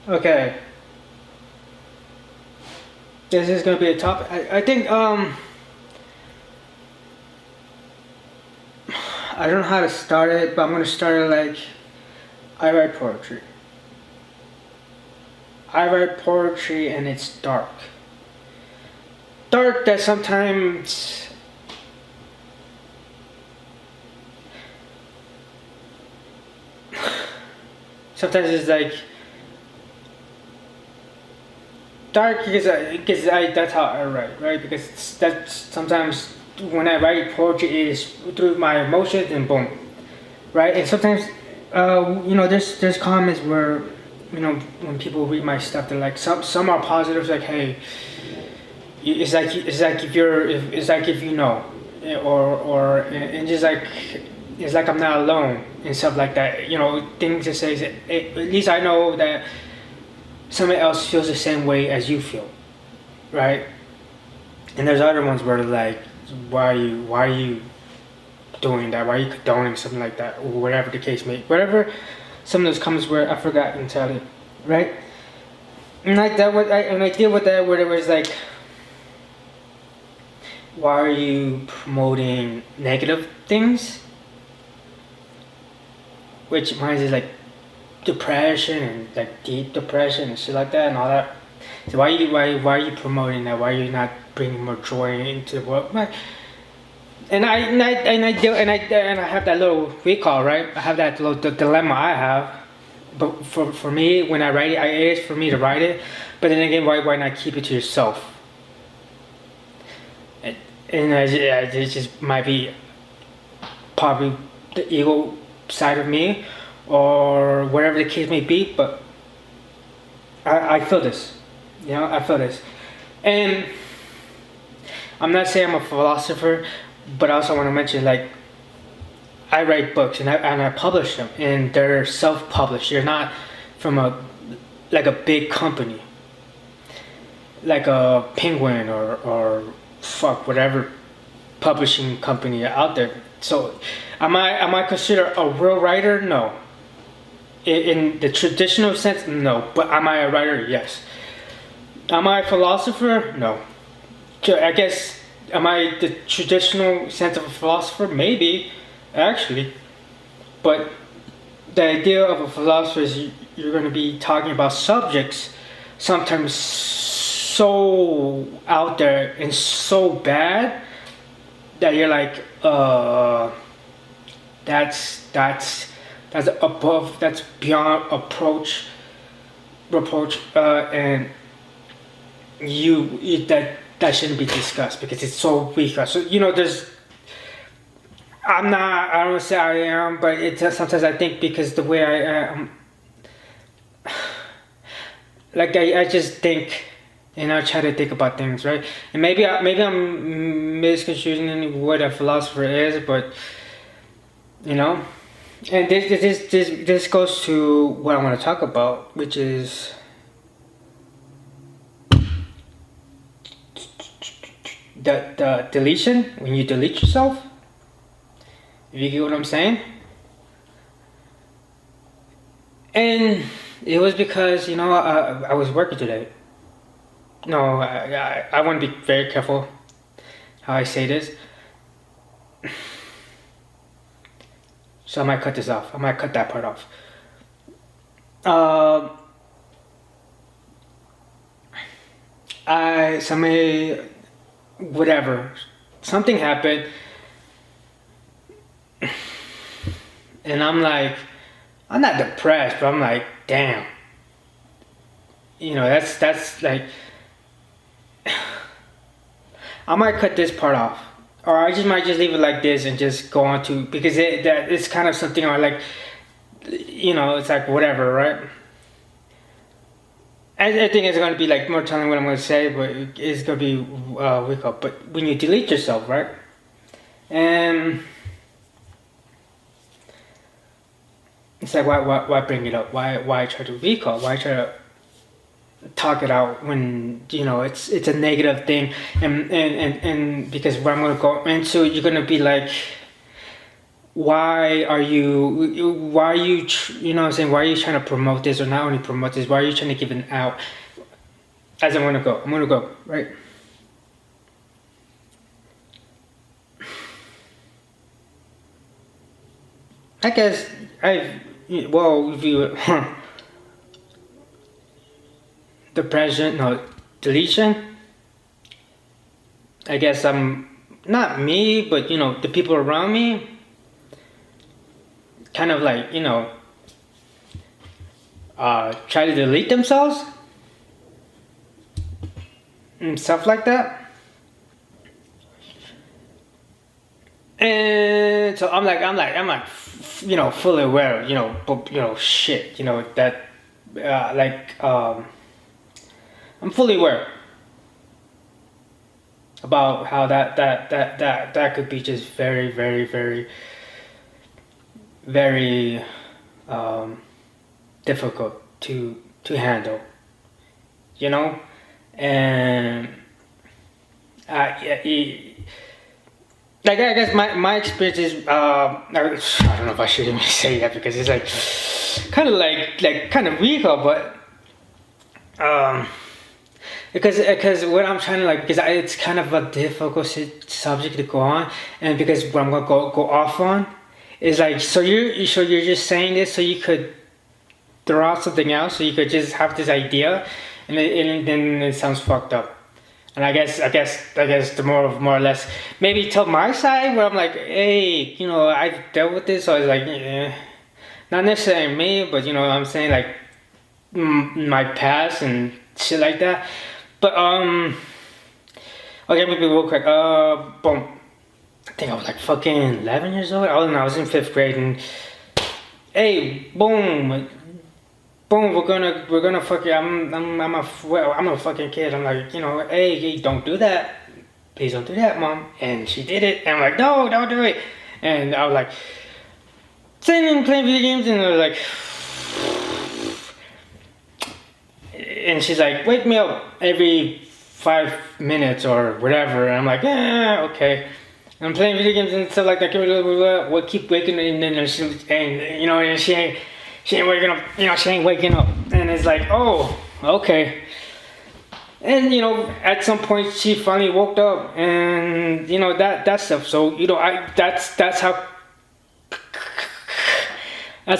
Okay. This is gonna be a topic. I think I don't know how to start it, but I'm gonna start it like I write poetry. I write poetry and it's dark. Dark that sometimes it's like dark because that's how I write, right? Because that's sometimes when I write poetry it is through my emotions and boom, right? And sometimes there's comments where when people read my stuff they're like some are positive like hey it's like if you know or and just like it's like I'm not alone and stuff like that, things that says at least I know that someone else feels the same way as you feel, right? And there's other ones where like why are you doing that, why are you condoning something like that, or whatever the case may be, whatever some of those comments were I forgot entirely, right? And like that I deal with that where it was like why are you promoting negative things, which mine is like depression and like deep depression and shit like that and all that. So why are you promoting that? Why are you not bringing more joy into the world? And I have that little recall, right? I have that little dilemma I have. But for me, when I write it, it is for me to write it. But then again, why not keep it to yourself? And it just might be probably the ego side of me or whatever the case may be, but I feel this, I feel this. And I'm not saying I'm a philosopher, but I also want to mention like I write books and I publish them and they're self-published. They're not from a big company like a Penguin or fuck whatever publishing company out there. So am I considered a real writer? No. In the traditional sense, no. But am I a writer? Yes. Am I a philosopher? No. I guess am I the traditional sense of a philosopher? Maybe, actually. But the idea of a philosopher is you're going to be talking about subjects sometimes so out there and so bad that you're like, that's above, that's beyond reproach, and that shouldn't be discussed because it's so weak. So there's. I don't say I am, but it's sometimes I think because the way I am, like I just think. And I try to think about things, right? And maybe I'm misconstruing what a philosopher is, but and this goes to what I want to talk about, which is the deletion when you delete yourself. If you get what I'm saying. And it was because I was working today. No, I want to be very careful how I say this. So I might cut this off. I might cut that part off. Something happened, and I'm like, I'm not depressed, but I'm like, damn. That's like. I might cut this part off, or I might just leave it like this and just go on to because it's kind of something I like, it's like whatever, right? I think it's gonna be like more telling what I'm gonna say, but it's gonna be wake up. But when you delete yourself, right, and it's like why bring it up? Why try to recall? Why try to talk it out when it's a negative thing and because what I'm gonna go into you're gonna be like why are you you know what I'm saying, why are you trying to promote this, or not only promote this, why are you trying to give it out? As I'm gonna go, right? I guess if you depression, no, deletion. I guess I'm not me, but the people around me, kind of like try to delete themselves and stuff like that. And so I'm like, fully aware, but shit, that, I'm fully aware about how that could be just very, very, very, very difficult to handle, and like, I guess my experience is I don't know if I should even say that, because it's like kind of weak, but because what I'm trying to because it's kind of a difficult subject to go on, and because what I'm gonna go off on is like, so you're just saying this so you could throw out something else, so you could just have this idea, and then it sounds fucked up. And I guess the more or less, maybe tell my side, where I'm like, hey, I've dealt with this, so it's like, not necessarily me, but I'm saying, like, my past and shit like that. But okay, maybe real quick. Boom. I think I was like fucking 11 years old. I don't know. I was in 5th grade, and hey, boom. We're gonna fucking. I'm a fucking kid. I'm like, hey, don't do that. Please don't do that, Mom. And she did it. And I'm like, no, don't do it. And I was like, sitting and playing video games, and I was like, and she's like, wake me up every 5 minutes or whatever. And I'm like, okay. And I'm playing video games and stuff like that. We'll keep waking, and then and she ain't waking up. She ain't waking up. And it's like, oh, okay. And at some point she finally woke up, and that stuff. So that's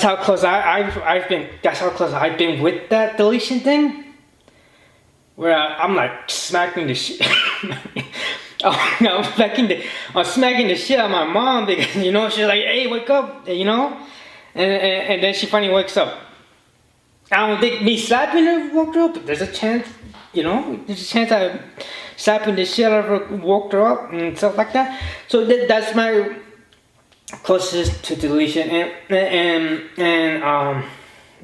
how close I've been. That's how close I've been with that deletion thing. Where I'm like smacking the shit. I'm smacking the shit out of my mom, because she's like, hey, wake up, and then she finally wakes up. I don't think me slapping her woke her up, but there's a chance, I slapping the shit out of her woke her up and stuff like that. So that's my closest to deletion, and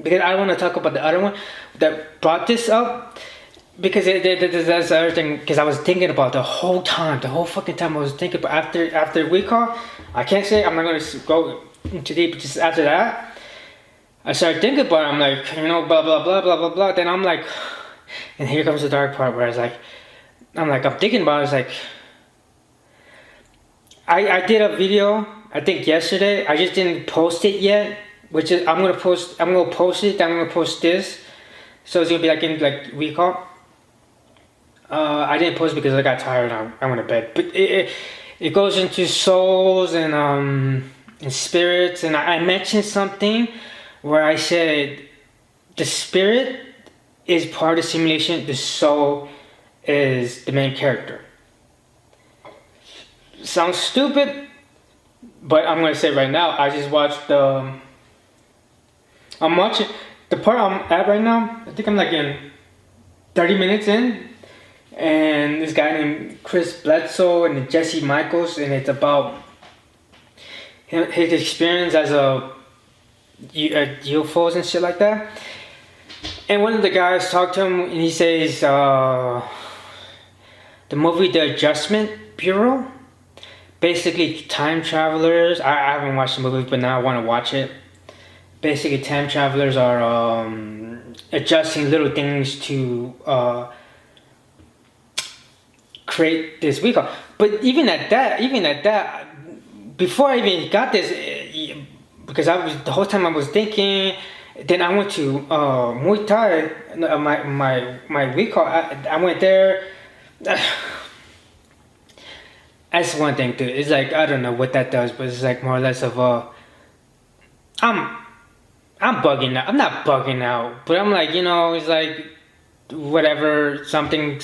because I want to talk about the other one that brought this up. Because that's the other thing, because I was thinking about the whole fucking time I was thinking about after we call. I can't say, I'm not going to go into deep, just after that, I started thinking about it. I'm like, blah, blah, blah, blah, blah, blah. Then I'm like, and here comes the dark part where I'm thinking about it. It's like, I did a video, I think yesterday. I just didn't post it yet, which is, I'm going to post it, then I'm going to post this. So it's going to be like in recall. I didn't post because I got tired and I went to bed. But it goes into souls and spirits, and I mentioned something where I said the spirit is part of the simulation, the soul is the main character. Sounds stupid, but I'm gonna say it right now. I just watched I'm watching the part I'm at right now. I think I'm like in 30 minutes in. And this guy named Chris Bledsoe and Jesse Michaels, and it's about his experience as a UFOs and shit like that. And one of the guys talked to him, and he says the movie The Adjustment Bureau, basically time travelers. I haven't watched the movie, but now I want to watch it. Basically, time travelers are adjusting little things to create this recall. But even at that, before I even got this, because I was the whole time I was thinking. Then I went to Muay Thai. My week call. I went there. That's one thing too. It's like I don't know what that does, but it's like more or less of a. I'm I'm bugging out. I'm not bugging out, but I'm like, it's like whatever, something,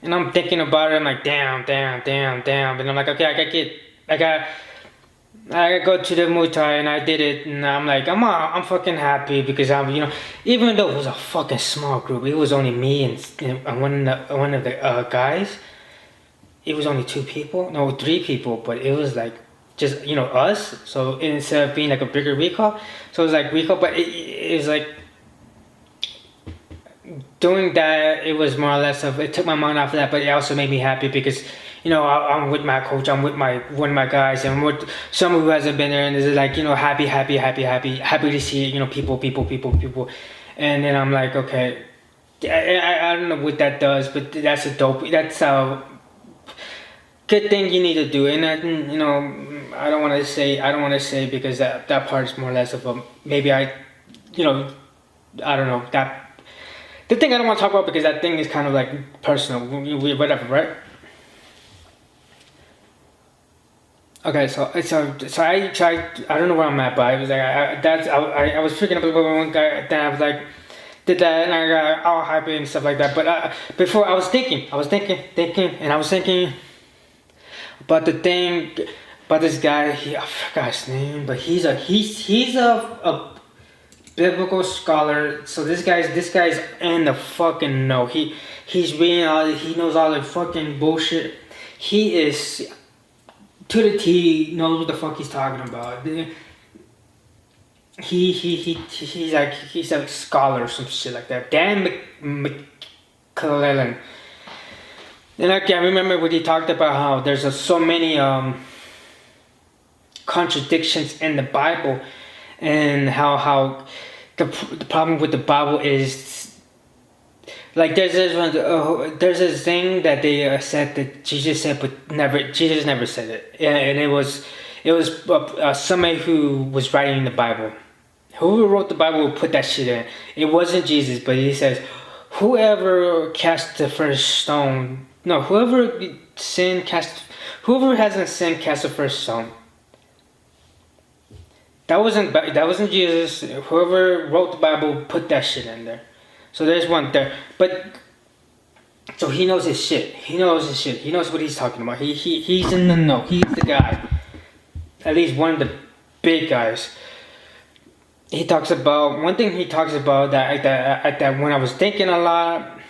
and I'm thinking about it. I'm like, damn, and I'm like, okay, I got, I go to the Muay Thai and I did it, and I'm like, I'm fucking happy because even though it was a fucking small group, it was only me and one of the guys. It was only 2 people, no, 3 people, but it was like just us. So instead of being like a bigger recall, so it was like recall, but it was like doing that. It was more or less of it took my mind off of that, but it also made me happy because I'm with my coach, I'm with my one of my guys, and I'm with someone who hasn't been there, and it's like happy to see people, and then I'm like, okay, I don't know what that does, but that's a good thing you need to do. And I don't want to say because that part is more or less of a maybe I don't know that the thing I don't want to talk about because that thing is kind of like personal, whatever, right? Okay, I don't know where I'm at, but I was like, I was freaking out about one guy. Then I was like, did that, and I got all happy and stuff like that. But before I was thinking, and I was thinking about the thing about this guy. I forgot his name, but he's a biblical scholar. So this guy's in the fucking know. He's reading he knows all the fucking bullshit. He is to the T, knows what the fuck he's talking about. He's a scholar or some shit like that. Dan McClellan. And I remember when he talked about how there's so many contradictions in the Bible, and how the problem with the Bible is like there's this thing that they said that Jesus said, but Jesus never said it, and it was somebody who was writing the Bible. Whoever wrote the Bible would put that shit in. It wasn't Jesus, but he says, whoever cast the first stone. No, whoever hasn't sinned cast the first stone. That wasn't Jesus. Whoever wrote the Bible put that shit in there. So there's one there. But so he knows his shit. He knows what he's talking about. He's in the know. He's the guy. At least one of the big guys. He talks about one thing. He talks about that when I was thinking a lot,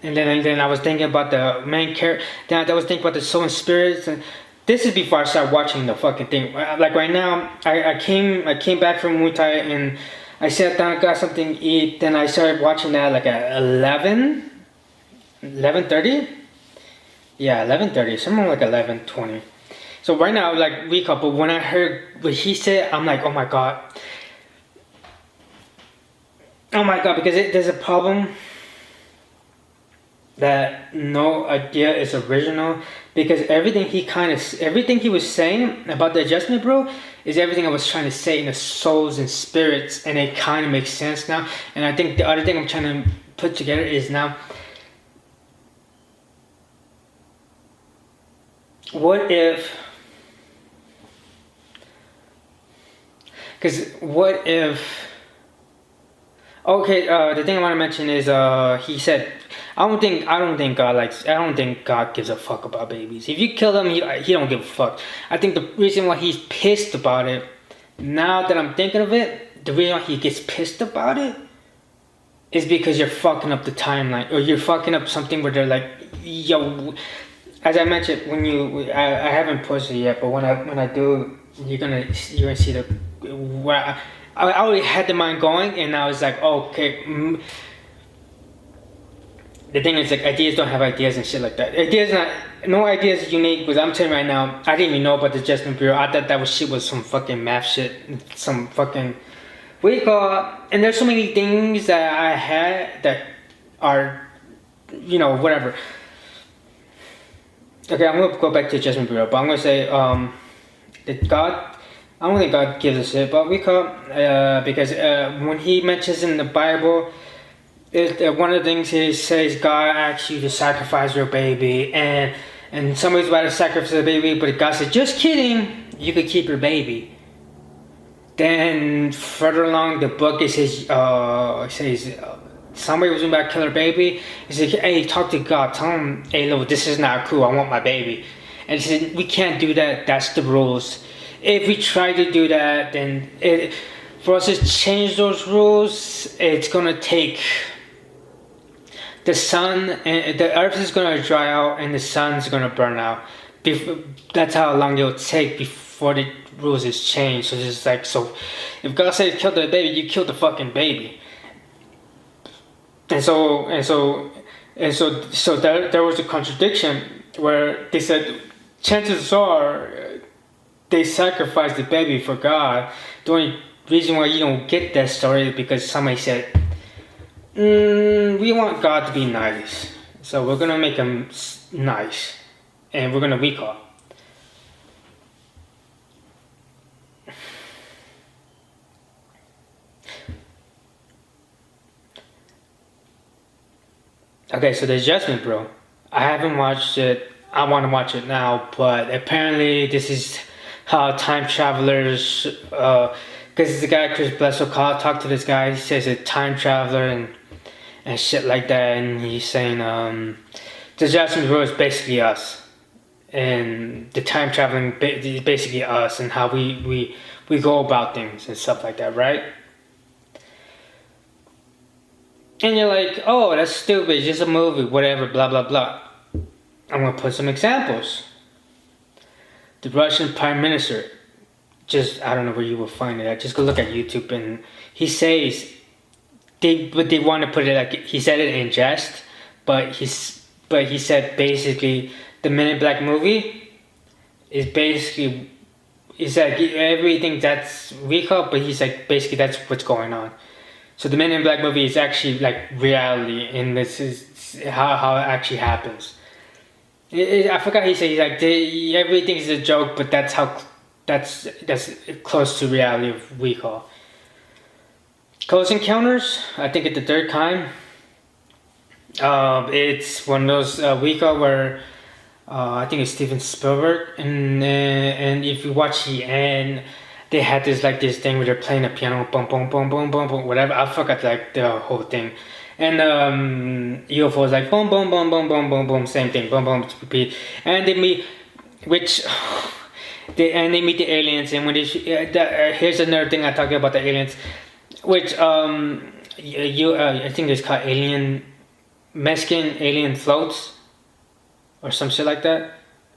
and then I was thinking about the main character. Then I was thinking about the soul and spirits. And this is before I started watching the fucking thing. Like right now, I came back from Muay Thai and I sat down, got something to eat. Then I started watching that like at 11:30. Yeah, 11:30. Somewhere like 11:20. So right now, like recap. But when I heard what he said, I'm like, oh my god, because there's a problem that no idea is original, because everything he was saying about the adjustment, bro, is everything I was trying to say in the souls and spirits, and it kind of makes sense now. And I think the other thing I'm trying to put together is now, what if okay, the thing I want to mention is he said, I don't think God gives a fuck about babies. If you kill them, he don't give a fuck. I think the reason why he's pissed about it, now that I'm thinking of it, the reason why he gets pissed about it is because you're fucking up the timeline, or you're fucking up something where they're like, yo, as I mentioned, I haven't posted it yet, but when I do, you're gonna see the where I already had the mind going, and I was like, oh, okay. The thing is, like, ideas don't have ideas and shit like that. No ideas is unique, because I'm telling you right now, I didn't even know about the Adjustment Bureau. I thought that was some fucking math shit, some fucking, what do you call, and there's so many things that I had that are, whatever. Okay, I'm gonna go back to Adjustment Bureau, but I'm gonna say, that God I don't think God gives a shit about Wicca, because when he mentions in the Bible, one of the things he says, God asks you to sacrifice your baby, and somebody's about to sacrifice the baby, but God said, just kidding, you could keep your baby. Then further along the book, it says, somebody was about to kill her baby. He said, hey, talk to God, tell him, hey, look, this is not cool, I want my baby. And he said, we can't do that, that's the rules. If we try to do that, then for us to change those rules, it's gonna take the sun, and the earth is gonna dry out and the sun's gonna burn out. That's how long it'll take before the rules is changed. So it's just like, so if God says kill the baby, you kill the fucking baby. And so there was a contradiction where they said chances are they sacrificed the baby for God. The only reason why you don't get that story is because somebody said, we want God to be nice, so we're gonna make him nice, and we're gonna recall. Okay, so the Adjustment, bro. I haven't watched it. I want to watch it now, but apparently this is how time travelers. Because the guy Chris Blesso talked to this guy. He says a time traveler and shit like that, and he's saying the Adjustment Bureau is basically us, and the time traveling is basically us, and how we go about things and stuff like that, right? And you're like, oh, that's stupid, it's just a movie, whatever, blah blah blah. I'm gonna put some examples. The Russian Prime Minister, I don't know where you will find it. Just go look at YouTube, and he says they want to put it like he said it in jest, but he said basically the Men in Black movie is basically like everything that's recall, but he's like basically that's what's going on. So the Men in Black movie is actually like reality, and this is how it actually happens. I forgot he said he's like everything is a joke, but that's close to reality of recall. Close Encounters, I think it's the third kind. It's one of those recall where I think it's Steven Spielberg, and if you watch the end, they had this thing where they're playing the piano, boom, boom, boom, boom, boom, boom, whatever. I forgot like the whole thing. And UFO is like boom, boom, boom, boom, boom, boom, boom, same thing, boom, boom, repeat. And they meet, they meet the aliens. And when here's another thing I talked about the aliens, which I think it's called Mexican alien floats, or some shit like that,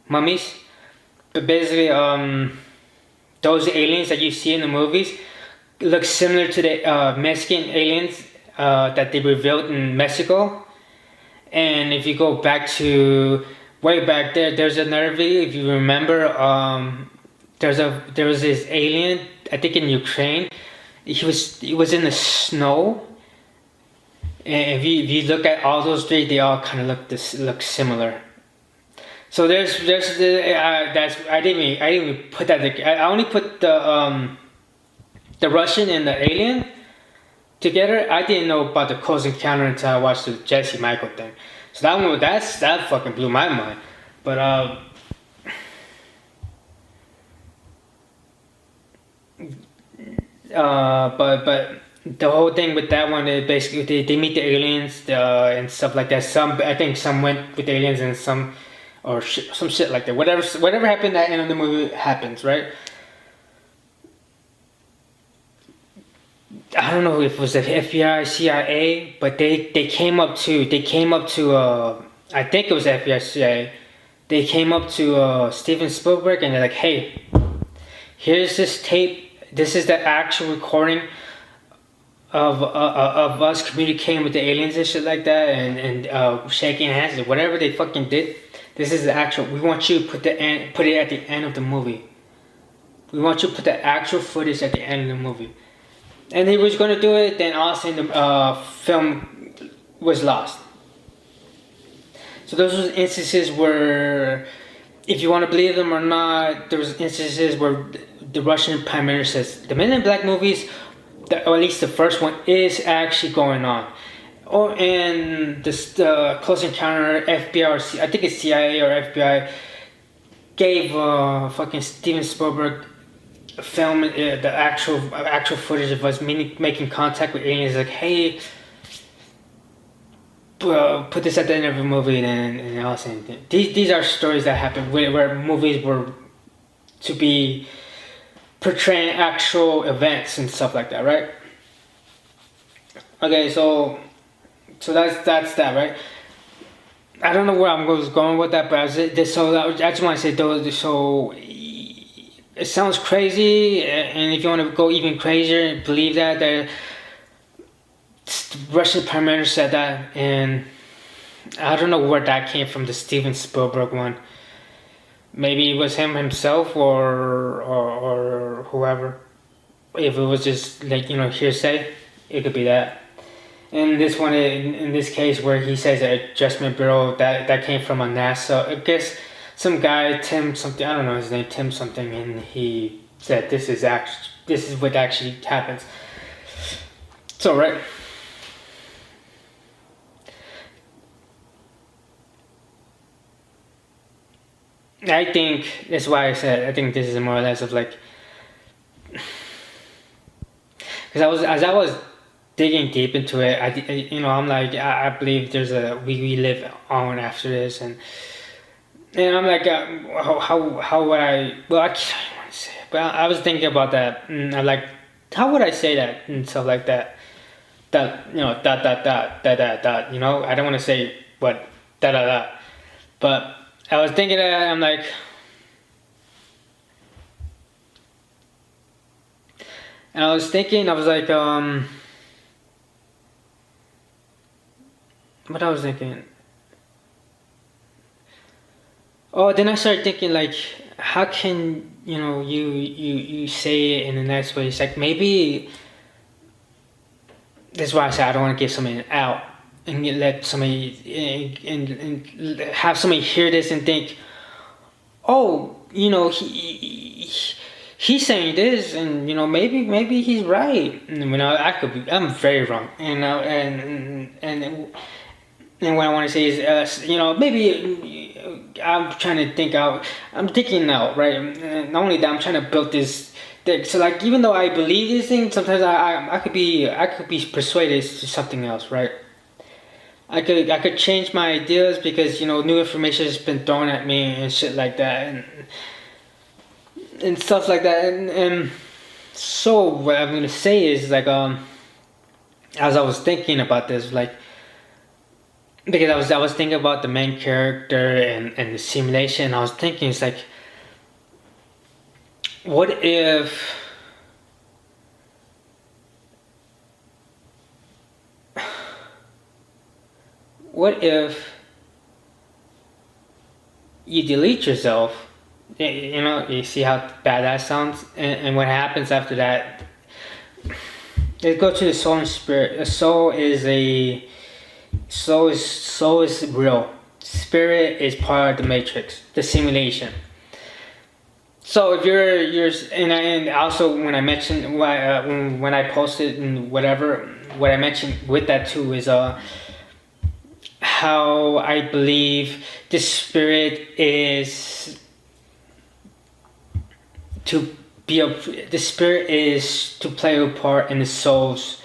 mummies. But basically, those aliens that you see in the movies look similar to the Mexican aliens that they revealed in Mexico. And if you go back to way back there's another video. If you remember, there was this alien, I think in Ukraine. He was in the snow. And if you look at all those three, they all kind of look similar. So there's I didn't even put that. I only put the Russian and the alien together. I didn't know about the Close Encounter until I watched the Jesse Michael thing. So that fucking blew my mind. But but the whole thing with that one is basically they meet the aliens and stuff like that. I think some went with aliens and some. Or some shit like that. Whatever happened at the end of the movie happens, right? I don't know if it was the FBI, CIA, but they came up to I think it was FBI, CIA. They came up to Steven Spielberg and they're like, hey, here's this tape. This is the actual recording of us communicating with the aliens and shit like that, and shaking hands, whatever they fucking did. This is the actual. We want you to put it at the end of the movie. We want you to put the actual footage at the end of the movie. And he was going to do it. Then all of a sudden the film was lost. So those were instances where, if you want to believe them or not, there was instances where the Russian Prime Minister says the Men in Black movies, or at least the first one, is actually going on. Oh, and the Close Encounter FBI, or I think it's CIA or FBI, gave fucking Steven Spielberg film the actual footage of us making contact with aliens. Like, hey, put this at the end of the movie, and all saying these are stories that happen where movies were to be portraying actual events and stuff like that, right? Okay, so that's that, right? I don't know where I was going with that, but I just want to say though. So it sounds crazy, and if you want to go even crazier and believe that the Russian Prime Minister said that, and I don't know where that came from. The Steven Spielberg one. Maybe it was him himself or whoever. If it was just like hearsay, it could be that. And this one, in this case, where he says Adjustment Bureau, that came from a NASA. I guess some guy, Tim something, I don't know his name, Tim something, and he said this is what actually happens. So right. I think that's why I said I think this is more or less of like, because I was digging deep into it. I'm like I believe there's we live on after this, and I'm like how would I, well, I can't want to say it, but I was thinking about that, and I'm like, how would I say that and stuff like that dot dot, I don't want to say what da, but I was thinking that I'm like, and I was like, what I was thinking. Oh, then I started thinking like, how can you say it in a nice way? It's like maybe that's why I said I don't want to give somebody out and let somebody and have somebody hear this and think, oh, he's saying this, and maybe he's right. And I'm very wrong, and what I want to say is, maybe I'm trying to think out. I'm thinking out, right? And not only that, I'm trying to build this thing. So, like, even though I believe these things, sometimes I could be persuaded to something else, right? I could change my ideas because new information has been thrown at me and shit like that, and stuff like that. And so what I'm gonna say is like, as I was thinking about this, like, because I was thinking about the main character and the simulation. I was thinking, it's like, what if you delete yourself? You see how bad that sounds, and what happens after that? Let's go to the soul and spirit. The soul is real. Spirit is part of the matrix, the simulation. So if you're and also when I mentioned when I posted and whatever, what I mentioned with that too is how I believe the spirit is to play a part in the soul's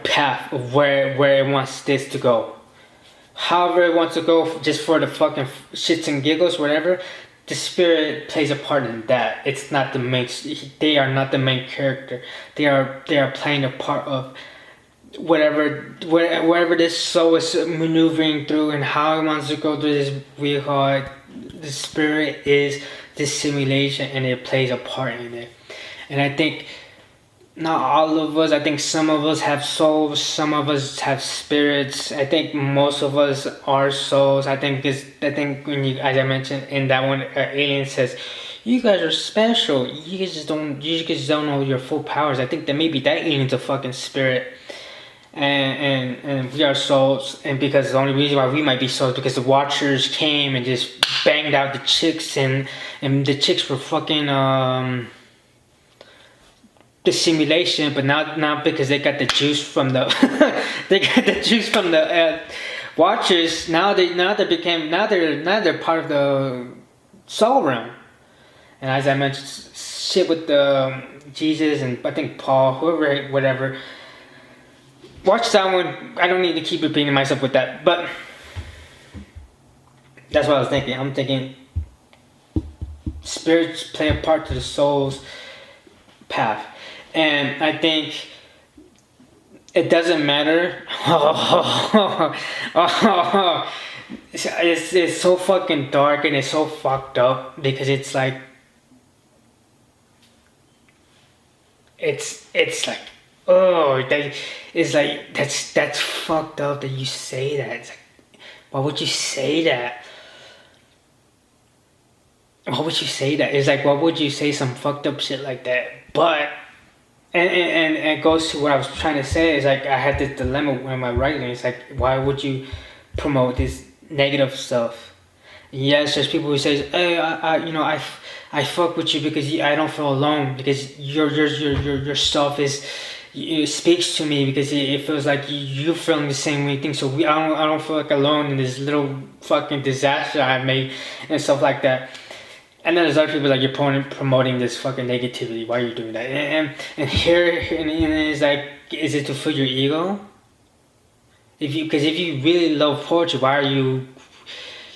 path of where it wants this to go. However it wants to go, just for the fucking shits and giggles, whatever. The spirit plays a part in that. It's not the main. They are not the main character. They are playing a part of wherever this soul is maneuvering through, and how it wants to go through this vehicle. The spirit is this simulation, and it plays a part in it. And I think not all of us. I think some of us have souls. Some of us have spirits. I think most of us are souls. I think when you, as I mentioned in that one, alien says, "You guys are special. You guys just don't know your full powers." I think that maybe that alien's a fucking spirit, and we are souls, and because the only reason why we might be souls because the Watchers came and just banged out the chicks, and the chicks were fucking the simulation, but not because they got the juice from the they got the juice from the Watchers. Now they're part of the soul realm, and as I mentioned, shit with the Jesus and I think Paul, whoever, whatever. Watch that one. I don't need to keep repeating myself with that, but that's what I was thinking. I'm thinking spirits play a part to the soul's path, and I think it doesn't matter. It's so fucking dark and it's so fucked up because it's like it's like it's like that's fucked up that you say that. It's like, why would you say that? Why would you say that? It's like, why would you say some fucked up shit like that? But and it goes to what I was trying to say. Is like I had this dilemma when my writing. It's like, why would you promote this negative stuff? Yes, there's people who say, hey, I fuck with you because I don't feel alone because your stuff it speaks to me because it feels like you're feeling the same way things. So I don't feel like alone in this little fucking disaster I made and stuff like that. And then there's other people like, you're promoting this fucking negativity. Why are you doing that? And it's like, is it to fill your ego? Because if you really love poetry, why are you?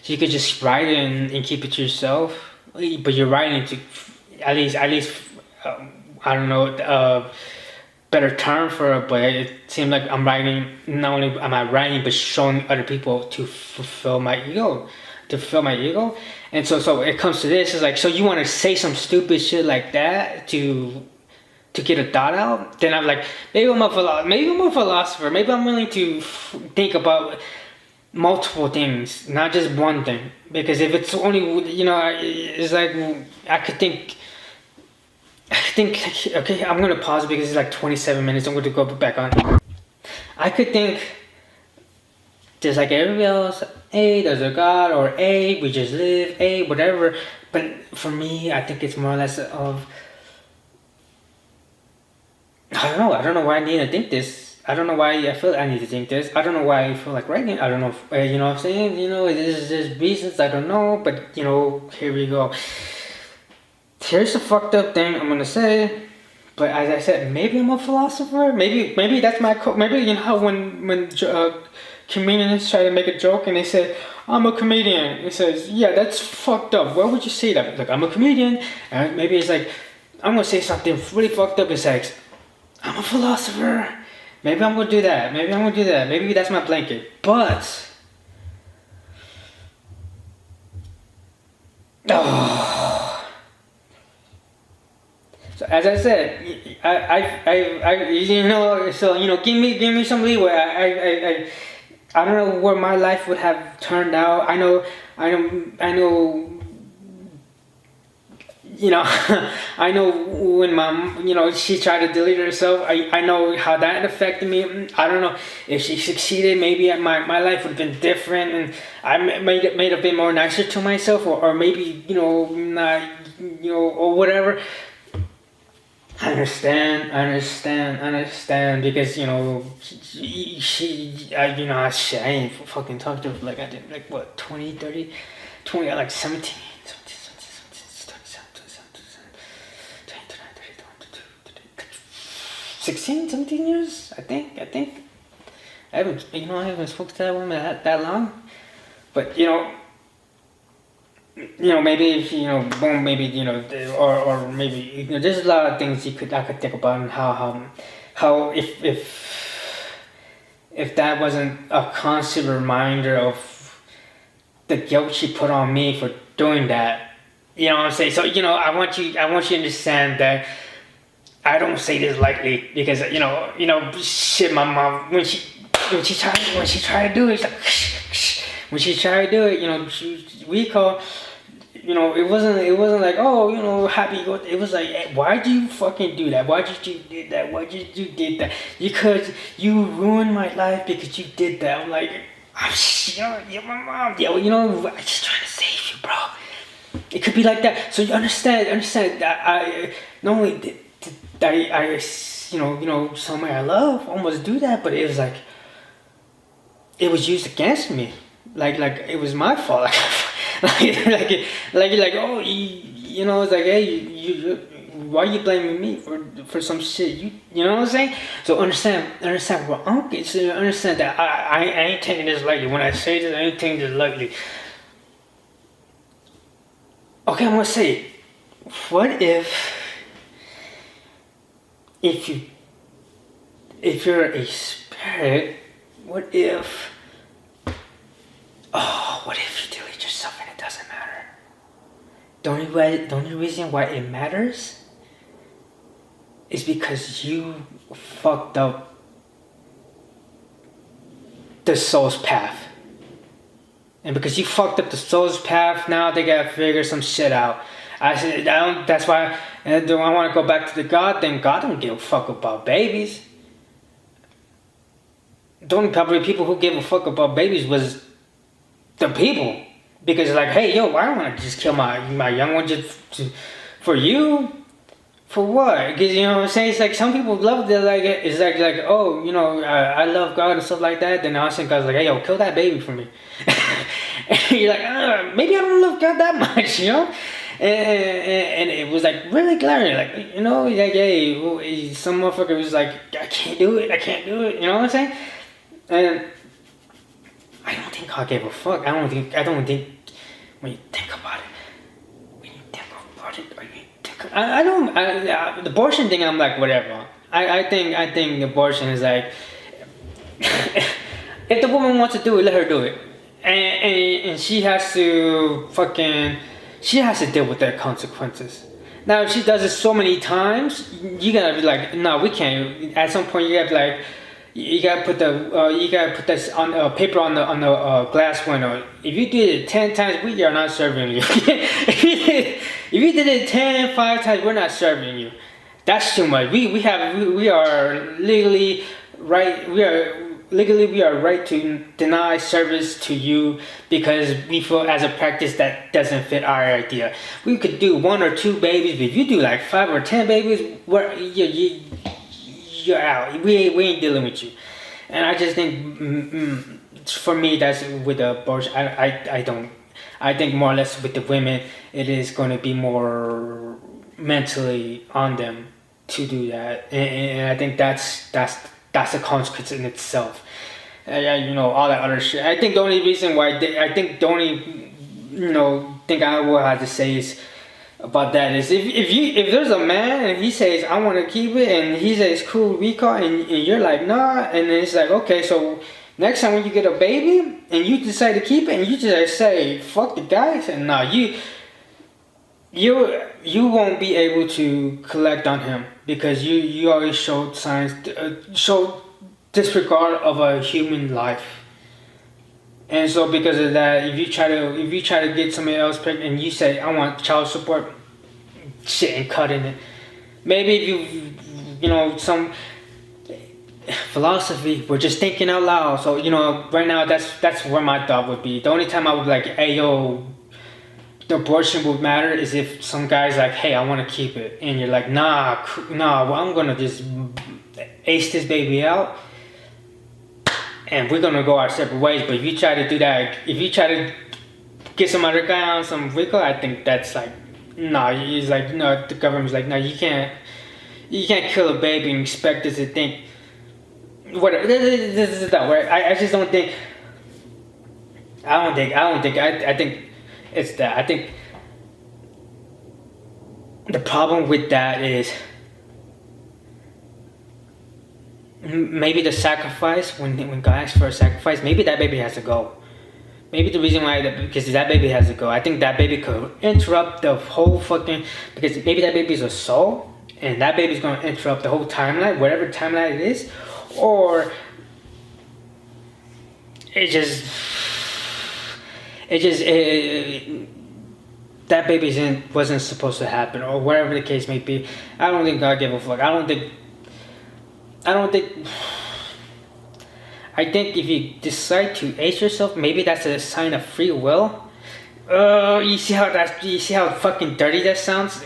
You could just write it and keep it to yourself. But you're writing it to at least I don't know better term for it. But it seems like I'm writing. Not only am I writing, but showing other people to fulfill my ego. And so it comes to this, it's like, so you want to say some stupid shit like that to get a thought out? Then I'm like, maybe I'm a philosopher. Maybe I'm willing to think about multiple things, not just one thing. Because if it's only, it's like I could think. Okay, I'm gonna pause because it's like 27 minutes. I'm going to go back on. I could think. Just like everybody else, there's a God, or we just live, whatever. But for me, I think it's more or less of, I don't know why I need to think this. I don't know why I feel I need to think this. I don't know why I feel like writing. I don't know if, you know what I'm saying? There's reasons, I don't know, but here we go. Here's the fucked up thing I'm gonna say. But as I said, maybe I'm a philosopher. Maybe that's my maybe how when comedians try to make a joke and they say, I'm a comedian. It says, yeah, that's fucked up. Why would you say that? Like, I'm a comedian. And maybe it's like, I'm gonna say something really fucked up. It's like, I'm a philosopher. Maybe I'm gonna do that. Maybe that's my blanket. But so as I said, give me some leeway. I don't know where my life would have turned out. I know. I know when mom, she tried to delete herself. I know how that affected me. I don't know if she succeeded. Maybe my life would have been different, and I made a bit more nicer to myself, or maybe not, or whatever. I understand because I ain't fucking talked to her for like I did like what 20 like 17 16 17 years I think I haven't spoken to that woman that long, but maybe if boom, maybe or maybe there's a lot of things I could think about, and how if that wasn't a constant reminder of the guilt she put on me for doing that, what I'm saying. So I want you to understand that I don't say this lightly because shit, my mom when she tried to do it, it's like when she tried to do it, we call. it wasn't like, oh, happy. It was like, hey, why'd you fucking do that? Why'd you did that? Why'd you did that? Because you ruined my life because you did that. I'm like, you're my mom. Yeah, I'm just trying to save you, bro. It could be like that. So you understand that I not only did I somebody I love almost do that, but it was like it was used against me, like it was my fault, like oh it's like, hey, you why are you blaming me for some shit, you know what I'm saying? So understand what uncle. So you understand that I ain't taking this lightly. When I say this, I ain't taking this lightly. Okay, I'm gonna say it. What if you're a spirit, what if you delete yourself and it doesn't matter? The only reason why it matters is because you fucked up the soul's path. And because you fucked up the soul's path, now they gotta figure some shit out. That's why I want to go back to the God thing. God don't give a fuck about babies. The only probably people who gave a fuck about babies was the people. Because like, hey, yo, I don't want to just kill my young one just for you. For what? Because what I'm saying, it's like some people love that, like it's like oh, I love God and stuff like that. Then all of a sudden God's like, hey, yo, kill that baby for me. And you're like, maybe I don't love God that much, And it was like really glaring, like like, hey, some motherfucker was like, I can't do it, you know what I'm saying? And I don't think God gave a fuck. I don't think when you think about it, the abortion thing, I'm like, whatever. I think abortion is like, if the woman wants to do it, let her do it, and she has to deal with their consequences. Now, if she does it so many times, you gotta be like, no, we can't. At some point, you gotta be like, you gotta put this on paper on the glass window. If you did it 10 times, we are not serving you. If you did it 5 times, we're not serving you. That's too much. We are legally right. We are right to deny service to you because we feel as a practice that doesn't fit our idea. We could do 1 or 2 babies, but if you do like 5 or 10 babies, you're out. We ain't dealing with you. And I just think, for me, that's with the abortion. I think more or less with the women, it is going to be more mentally on them to do that, and I think that's a consequence in itself. All that other shit. I think the only reason why thing I will have to say is about that is if there's a man and he says I want to keep it and he says cool recall and you're like nah, and then it's like okay, so next time when you get a baby and you decide to keep it and you just say fuck the guys and nah, you won't be able to collect on him because you always showed signs showed disregard of a human life. And so because of that, if you try to get somebody else pregnant and you say I want child support, shit ain't cutting it. Maybe if you some philosophy, we're just thinking out loud. So right now that's where my thought would be. The only time I would be like, hey yo, the abortion would matter is if some guy's like, hey, I want to keep it, and you're like, nah, well, I'm gonna just ace this baby out and we're gonna go our separate ways. But if you try to do that, if you try to get some other guy on some wiggle, I think that's like, he's like, the government's like, no, you can't kill a baby and expect us to think whatever. This is that way. I just don't think. I think it's that. I think the problem with that is maybe the sacrifice, when God asks for a sacrifice, maybe that baby has to go. Maybe the reason why, because that baby has to go, I think that baby could interrupt the whole fucking, because maybe that baby's a soul, and that baby's going to interrupt the whole timeline, whatever timeline it is, or that baby wasn't supposed to happen, or whatever the case may be. I don't think God gave a fuck. I don't think. I think if you decide to age yourself, maybe that's a sign of free will. You see how fucking dirty that sounds?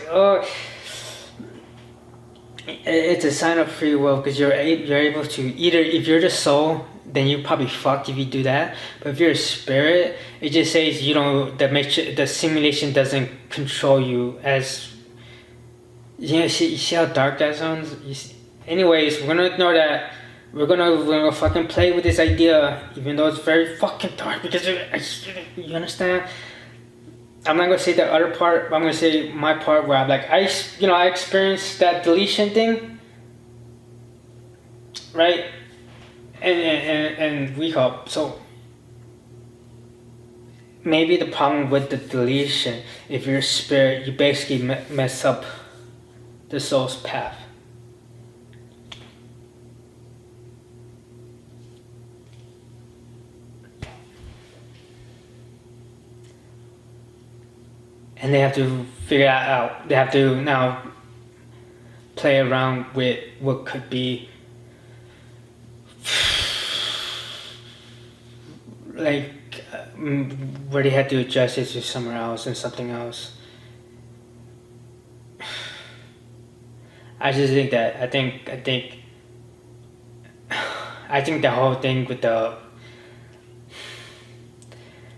It's a sign of free will because you're able to either, if you're the soul, then you're probably fucked if you do that. But if you're a spirit, it just says the simulation doesn't control you as. You see how dark that sounds? Anyways, we're gonna ignore that. We're gonna fucking play with this idea, even though it's very fucking dark. Because you understand? I'm not gonna say the other part, but I'm gonna say my part where I'm like, I experienced that deletion thing, right? And we hope so. Maybe the problem with the deletion, if you're a spirit, you basically mess up the soul's path. And they have to figure that out. They have to now play around with what could be like where they had to adjust it to somewhere else and something else. I just think that I think the whole thing with the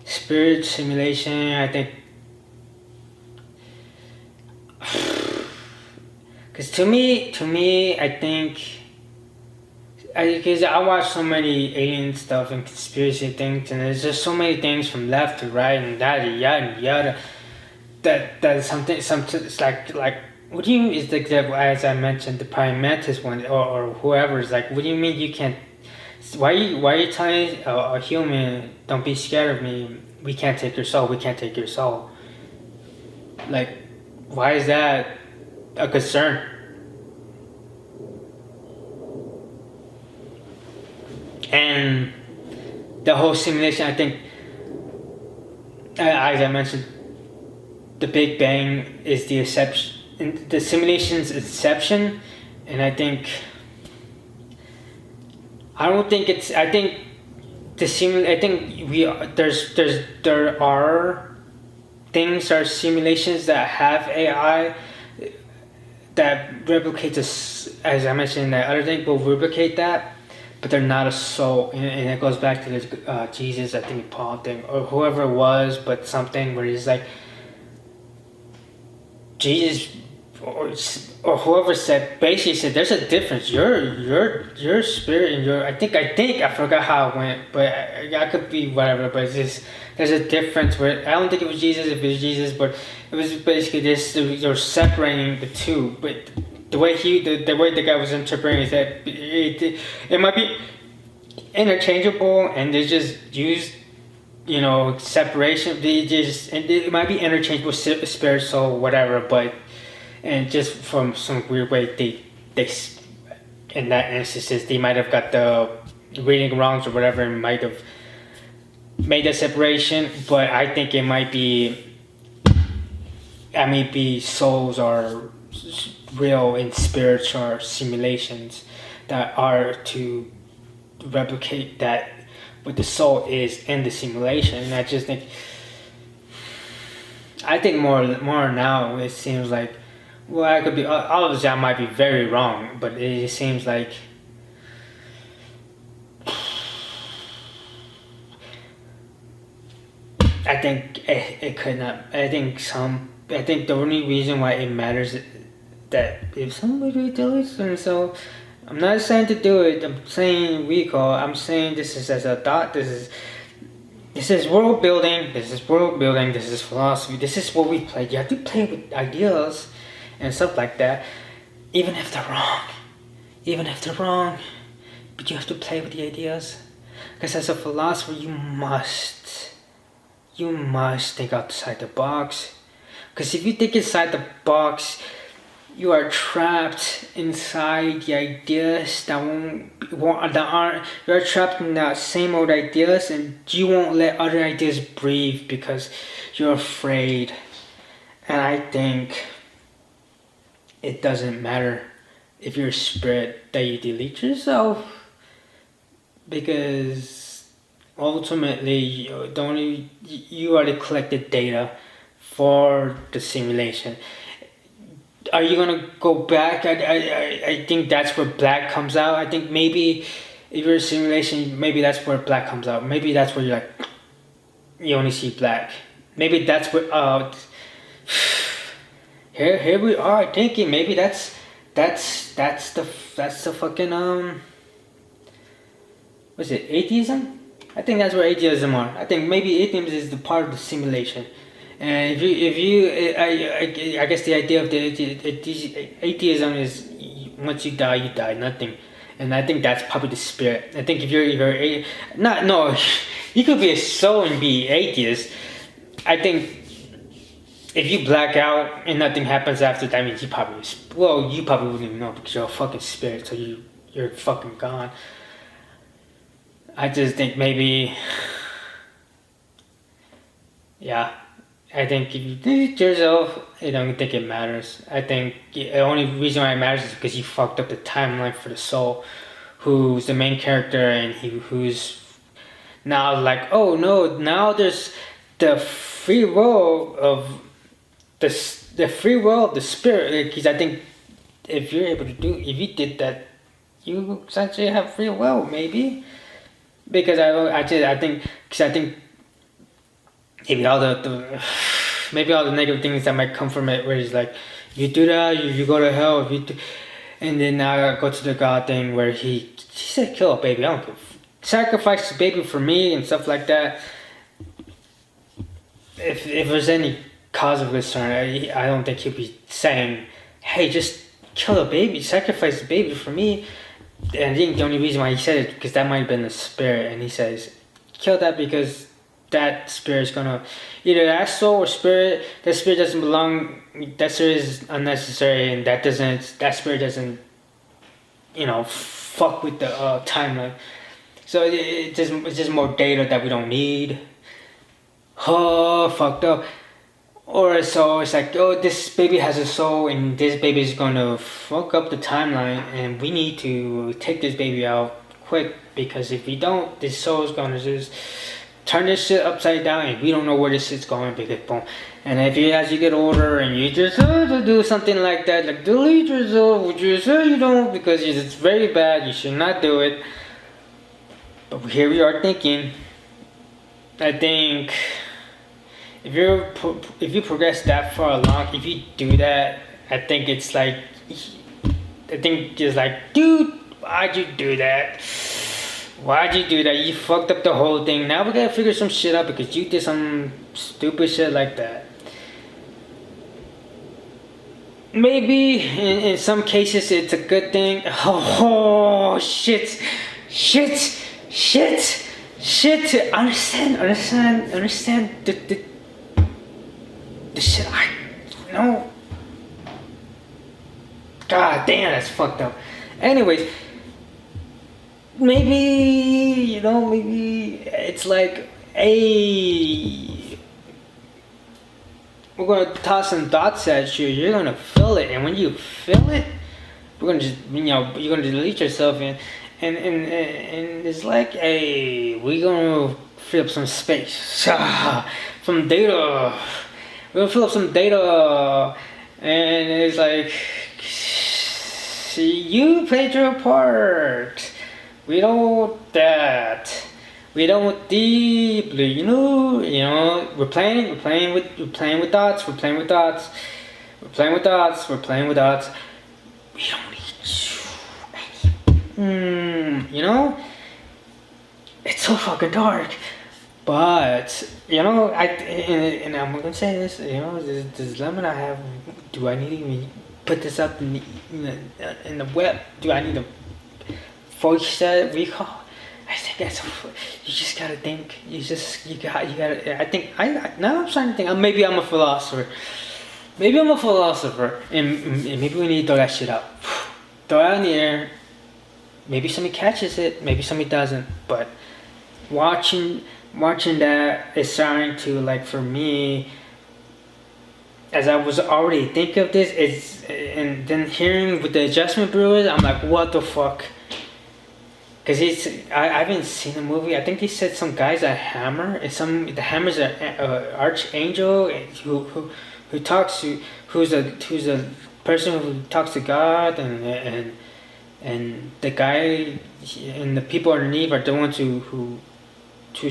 spirit simulation, I think. Because to me, I think, because I watch so many alien stuff and conspiracy things, and there's just so many things from left to right and yada yada yada. That something it's like what do you mean? Is the example as I mentioned the prime mantis one or whoever is like, what do you mean you can't? Why are you telling a human, don't be scared of me? We can't take your soul. We can't take your soul. Like, why is that a concern? And the whole simulation, I think, as I mentioned, the Big Bang is the exception, the simulation's exception, and I think there are things or simulations that have AI that replicate this, as I mentioned in that other thing, will replicate that, but they're not a soul. And it goes back to the Jesus, I think Paul thing, or whoever it was, but something where he's like, Jesus or whoever basically said there's a difference. Your spirit and your I think I forgot how it went, but I could be whatever. But it's just there's a difference where I don't think it was Jesus. If it was Jesus, but it was basically this. They're separating the two. But the way the guy was interpreting is that it might be interchangeable, and they just used separation. It might be interchangeable, spirit, soul, whatever, but. And just from some weird way, they in that instances they might have got the reading wrongs or whatever, and might have made the separation. But I think it might be. Souls are real and spirits are simulations that are to replicate that what the soul is in the simulation. And I just think. I think more now it seems like. Well, I could be. Obviously, I might be very wrong, but it seems like I think it could not. I think the only reason why it matters is that if somebody does it, so I'm not saying to do it. I'm saying recall. I'm saying this is as a thought. This is world building. This is philosophy. This is what we play. You have to play with ideas and stuff like that, even if they're wrong, but you have to play with the ideas, because as a philosopher you must think outside the box, because if you think inside the box, you are trapped inside the ideas you're trapped in that same old ideas, and you won't let other ideas breathe because you're afraid And I think it doesn't matter if you're a spirit that you delete yourself, because ultimately you already collected data for the simulation. Are you gonna go back? I think that's where black comes out. I think maybe if you're a simulation, maybe that's where black comes out. Maybe that's where you're like, you only see black. Maybe that's where here we are thinking maybe that's the fucking what's it, atheism? I think that's where atheism are. I think maybe atheism is the part of the simulation. And I guess the idea of the atheism is once you die, nothing. And I think that's probably the spirit. I think if you're not no, you could be a soul and be atheist. I think if you black out and nothing happens after, that means you probably wouldn't even know because you're a fucking spirit, so you're fucking gone. I just think maybe, yeah. I think if you delete yourself, I don't think it matters. I think the only reason why it matters is because you fucked up the timeline for the soul, who's the main character, and who's now like, oh no, now there's the free will of the free will of the spirit. Because I think if you did that, you essentially have free will, maybe. Because I think maybe all the negative things that might come from it, where it's like, you do that, you go to hell. And then now I go to the God thing where he said kill a baby. I don't give, sacrifice the baby for me and stuff like that. If there's any cause of concern, I don't think he'd be saying, hey, just kill a baby, sacrifice the baby for me. And I think the only reason why he said it, because that might have been the spirit, and he says, kill that because that spirit is gonna, either that soul or spirit, that spirit doesn't belong, that spirit is unnecessary, and that spirit doesn't, fuck with the timeline. So it's just more data that we don't need. Oh, fucked up. Or so it's like, oh, this baby has a soul and this baby is gonna fuck up the timeline, and we need to take this baby out quick, because if we don't, this soul is gonna just turn this shit upside down and we don't know where this shit's going, because boom. And as you get older and you just do something like that, like delete yourself, would you say you don't, because it's very bad, you should not do it. But here we are thinking, I think if you progress that far along, if you do that, I think it's like, dude, why'd you do that? Why'd you do that? You fucked up the whole thing. Now we gotta figure some shit out because you did some stupid shit like that. Maybe in some cases it's a good thing. Oh shit. Understand the shit I know. God damn, that's fucked up. Anyways, maybe it's like, hey, we're gonna toss some thoughts at you. You're gonna feel it, and when you feel it, we're gonna just you're gonna delete yourself, and it's like, hey, we're gonna fill up some space from data. We're gonna fill up some data, and it's like, you played your part. We don't that. We don't deeply, we're playing with dots. We don't need any. It's so fucking dark. But and I'm gonna say this, this lemon I have. Do I need to even put this up in the web? Do I need to voice that recall? I think you just gotta think. You gotta. I think now I'm starting to think. Maybe I'm a philosopher. And maybe we need to throw that shit out. Throw it out in the air. Maybe somebody catches it. Maybe somebody doesn't. But watching that is starting to, like, for me, as I was already thinking of this, and then hearing what the Adjustment Bureau is, I'm like, what the fuck? Because I haven't seen the movie. I think he said some guy's a hammer. The hammer's an archangel who talks to who's a person who talks to God, and the guy and the people underneath are the ones who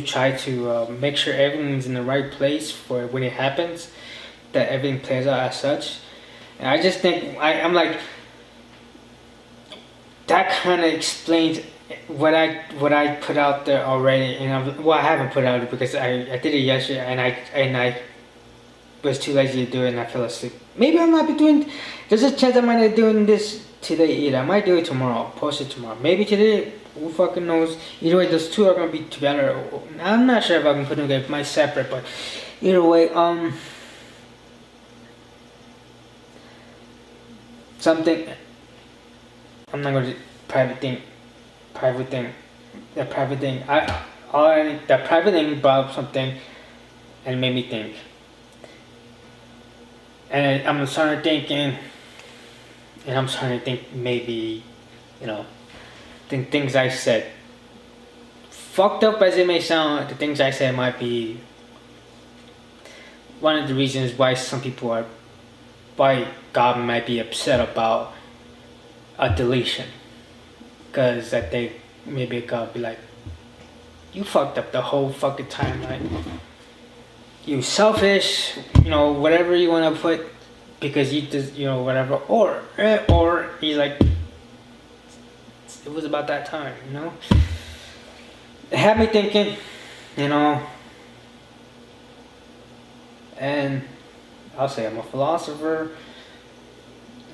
try to make sure everything's in the right place for when it happens, that everything plays out as such. And I just think I'm like, that kind of explains what I put out there already. And I haven't put out it because I did it yesterday, and I was too lazy to do it, and I fell asleep. Maybe I might be doing. There's a chance I might not be doing this today either. I might do it tomorrow. I'll post it tomorrow. Maybe today. Who fucking knows? Either way, those two are gonna be together. I'm not sure if I can put them together, separate, but either way, something. I'm not gonna private thing. The private thing. That private thing brought up something, and made me think. And I'm starting thinking, and I'm starting to think maybe, things I said, fucked up as it may sound, the things I said might be one of the reasons why why God might be upset about a deletion. Because I think maybe God be like, you fucked up the whole fucking timeline. You selfish, whatever you want to put, because you just, whatever, or he's like, it was about that time, It had me thinking, and I'll say I'm a philosopher,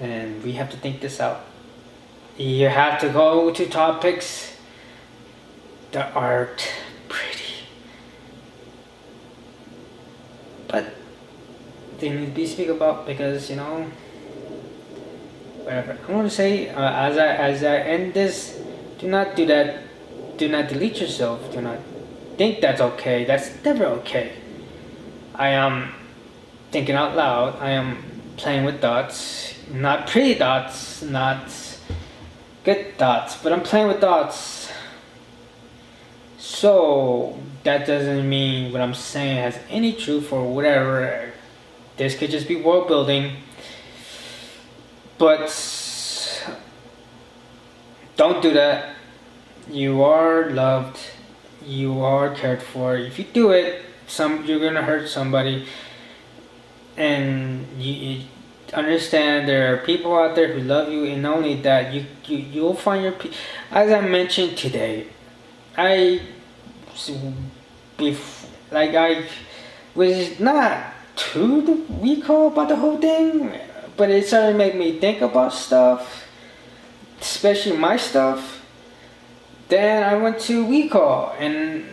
and we have to think this out. You have to go to topics that aren't pretty, but they need to be speak about, because whatever I want to say, as I end this, do not do that. Do not delete yourself. Do not think that's okay. That's never okay. I am thinking out loud. I am playing with dots, not pretty dots, not good dots, but I'm playing with dots. So that doesn't mean what I'm saying has any truth or whatever. This could just be world building. But don't do that. You are loved. You are cared for. If you do it, you're gonna hurt somebody. And you understand there are people out there who love you, and not only that, you'll find your peace. As I mentioned today, I was not too recall about the whole thing, but it started to make me think about stuff, especially my stuff. Then I went to recall and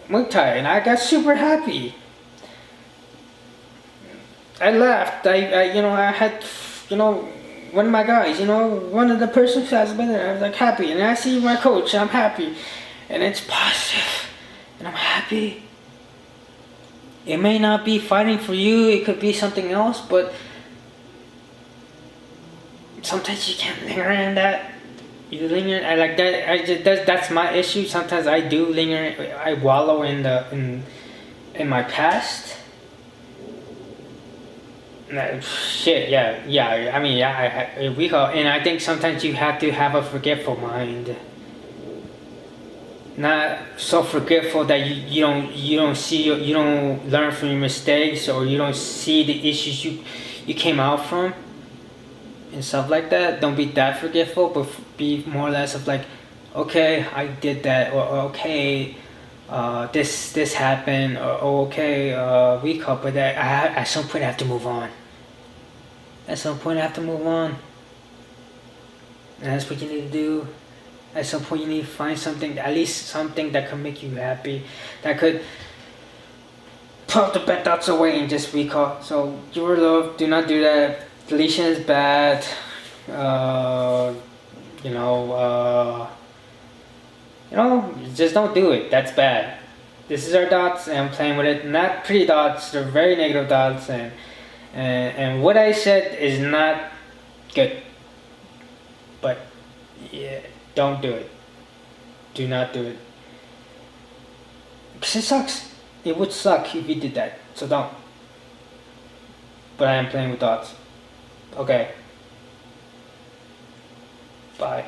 Muay Thai, and I got super happy. I laughed. I had, one of my guys, one of the persons who has been there, I was like happy, and I see my coach, I'm happy, and it's positive, and I'm happy. It may not be fighting for you, it could be something else, but sometimes you can't linger in that. You linger, I like that. That's my issue. Sometimes I do linger. I wallow in my past. Shit, yeah. I mean, yeah. We go, and I think sometimes you have to have a forgetful mind. Not so forgetful that you don't learn from your mistakes, or you don't see the issues you came out from, and stuff like that. Don't be that forgetful, but be more or less of like, okay, I did that, or okay, this happened, or okay, we covered that. At some point I have to move on. At some point I have to move on, and that's what you need to do. At some point you need to find something, at least something that can make you happy, that could put the bad thoughts away and just recall. So you were loved. Do not do that. Deletion is bad. Just don't do it. That's bad. This is our dots, and I'm playing with it. Not pretty dots. They're very negative dots, and and what I said is not good. But yeah, don't do it. Do not do it. Because it sucks. It would suck if you did that. So don't. But I am playing with thoughts. Okay. Bye.